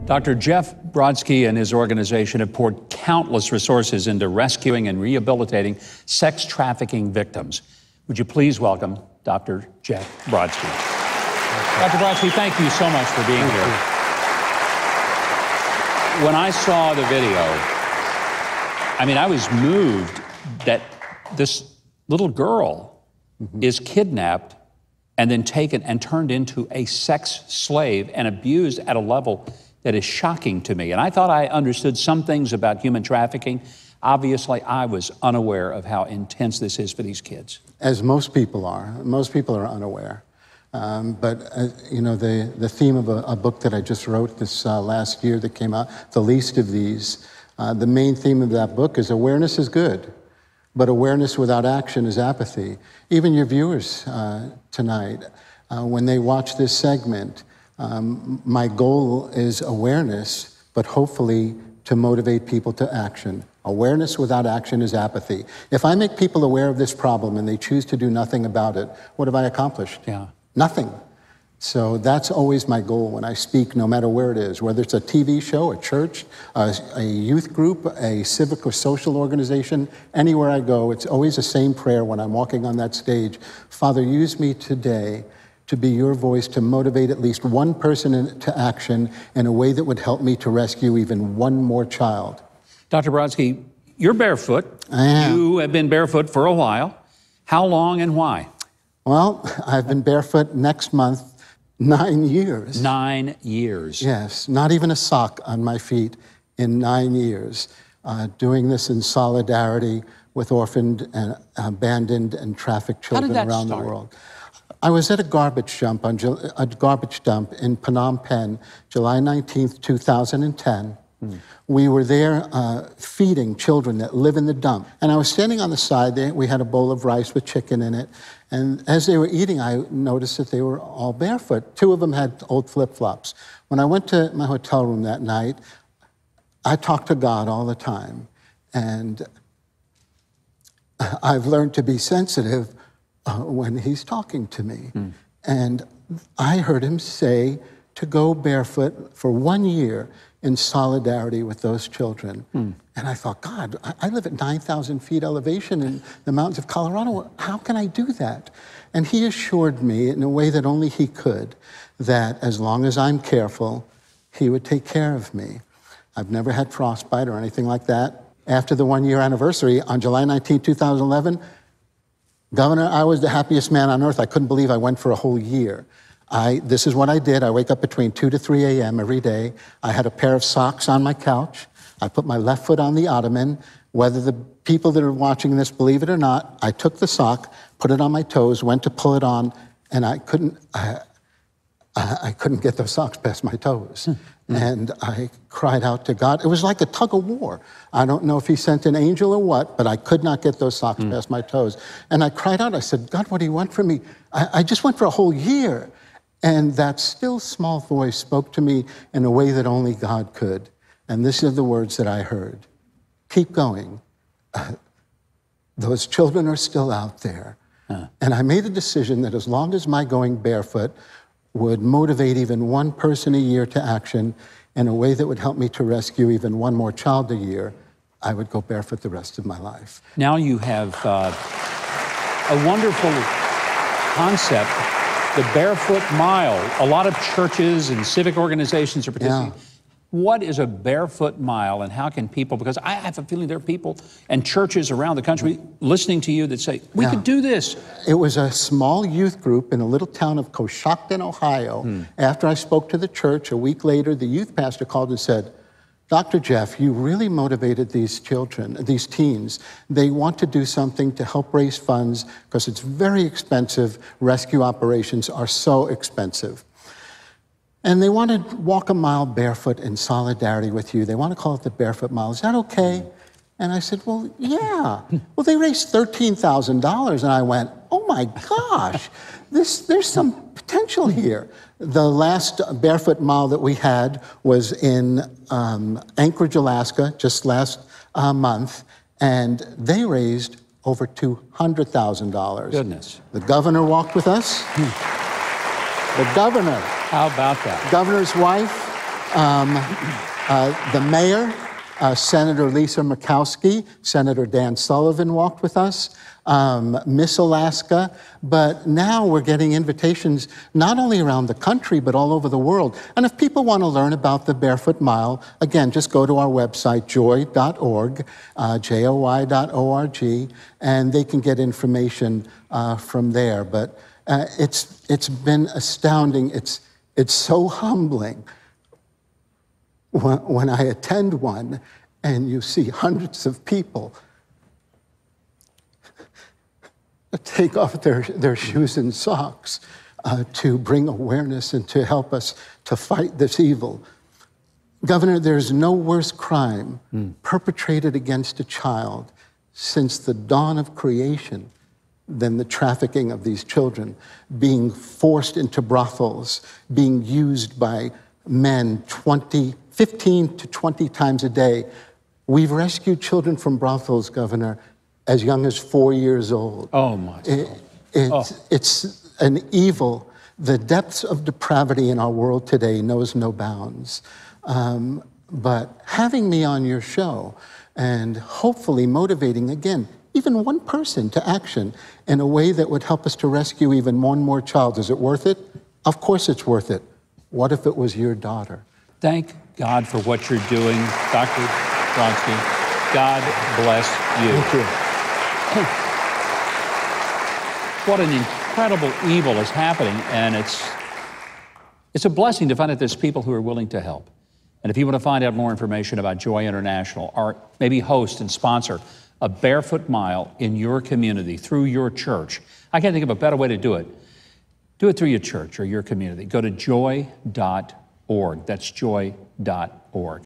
Dr. Jeff Brodsky and his organization have poured countless resources into rescuing and rehabilitating sex trafficking victims. Would you please welcome Dr. Jeff Brodsky? Dr. Brodsky, thank you so much for being here. When I saw the video, I mean, I was moved that this little girl is kidnapped and then taken and turned into a sex slave and abused at a level that is shocking to me. And I thought I understood some things about human trafficking. Obviously, I was unaware of how intense this is for these kids. As most people are. Most people are unaware. You know, the theme of a book that I just wrote this last year that came out, The Least of These, the main theme of that book is awareness is good, but awareness without action is apathy. Even your viewers tonight, when they watch this segment, my goal is awareness, but hopefully to motivate people to action. Awareness without action is apathy. If I make people aware of this problem and they choose to do nothing about it, what have I accomplished? Yeah. Nothing. So that's always my goal when I speak, no matter where it is, whether it's a TV show, a church, a youth group, a civic or social organization, anywhere I go, it's always the same prayer when I'm walking on that stage. Father, use me today to be your voice to motivate at least one person into action in a way that would help me to rescue even one more child. Dr. Brodsky, you're barefoot. I am. You have been barefoot for a while. How long and why? Well, I've been barefoot next month 9 years. 9 years. Yes, not even a sock on my feet in 9 years. Doing this in solidarity with orphaned and abandoned and trafficked children around the world. I was at a garbage dump in Phnom Penh, July 19th, 2010. We were there feeding children that live in the dump. And I was standing on the side there. We had a bowl of rice with chicken in it. And as they were eating, I noticed that they were all barefoot. 2 of them had old flip-flops. When I went to my hotel room that night, I talked to God all the time. And I've learned to be sensitive when he's talking to me. And I heard him say to go barefoot for 1 year in solidarity with those children. And I thought, God, I live at 9,000 feet elevation in the mountains of Colorado. How can I do that? And he assured me in a way that only he could, that as long as I'm careful, he would take care of me. I've never had frostbite or anything like that. After the 1 year anniversary, on July 19, 2011, Governor, I was the happiest man on earth. I couldn't believe I went for a whole year. This is what I did. I wake up between 2 to 3 a.m. every day. I had a pair of socks on my couch. I put my left foot on the ottoman. Whether the people that are watching this believe it or not, I took the sock, put it on my toes, went to pull it on, and I couldn't get those socks past my toes. And I cried out to God. It was like a tug of war. I don't know if he sent an angel or what, but I could not get those socks past my toes. And I cried out. I said, God, what do you want from me? I just went for a whole year. And that still small voice spoke to me in a way that only God could. And these are the words that I heard. Keep going. Those children are still out there. And I made a decision that as long as my going barefoot would motivate even one person a year to action in a way that would help me to rescue even one more child a year, I would go barefoot the rest of my life. Now you have a wonderful concept, the Barefoot Mile. A lot of churches and civic organizations are participating. Yeah. What is a barefoot mile, and how can people, because I have a feeling there are people and churches around the country listening to you that say, we could do this. It was a small youth group in a little town of Coshocton, Ohio. After I spoke to the church, a week later, the youth pastor called and said, Dr. Jeff, you really motivated these children, these teens. They want to do something to help raise funds because it's very expensive. Rescue operations are so expensive. And they want to walk a mile barefoot in solidarity with you. They want to call it the Barefoot Mile. Is that okay? And I said, well, yeah. Well, they raised $13,000. And I went, oh my gosh, there's some potential here. The last Barefoot Mile that we had was in Anchorage, Alaska, just last month. And they raised over $200,000. Goodness. The governor walked with us. The governor. How about that? Governor's wife The mayor, Senator Lisa Murkowski, Senator Dan Sullivan walked with us, Miss Alaska, but now we're getting invitations not only around the country, but all over the world. And if people want to learn about the Barefoot Mile, again, just go to our website, joy.org, joy.org, and they can get information from there. But it's been astounding. It's so humbling when I attend one and you see hundreds of people take off their shoes and socks to bring awareness and to help us to fight this evil. Governor, there's no worse crime perpetrated against a child since the dawn of creation than the trafficking of these children, being forced into brothels, being used by men 15 to 20 times a day. We've rescued children from brothels, Governor, as young as 4 years old. Oh, my God. It's an evil. The depths of depravity in our world today knows no bounds. But having me on your show and hopefully motivating, again, even one person to action in a way that would help us to rescue even one more child, is it worth it? Of course it's worth it. What if it was your daughter? Thank God for what you're doing, Dr. Brodsky. God bless you. Thank you. What an incredible evil is happening, and it's a blessing to find that there's people who are willing to help. And if you want to find out more information about Joy International, or maybe host and sponsor a Barefoot Mile in your community, through your church, I can't think of a better way to do it. Do it through your church or your community. Go to joy.org. That's joy.org.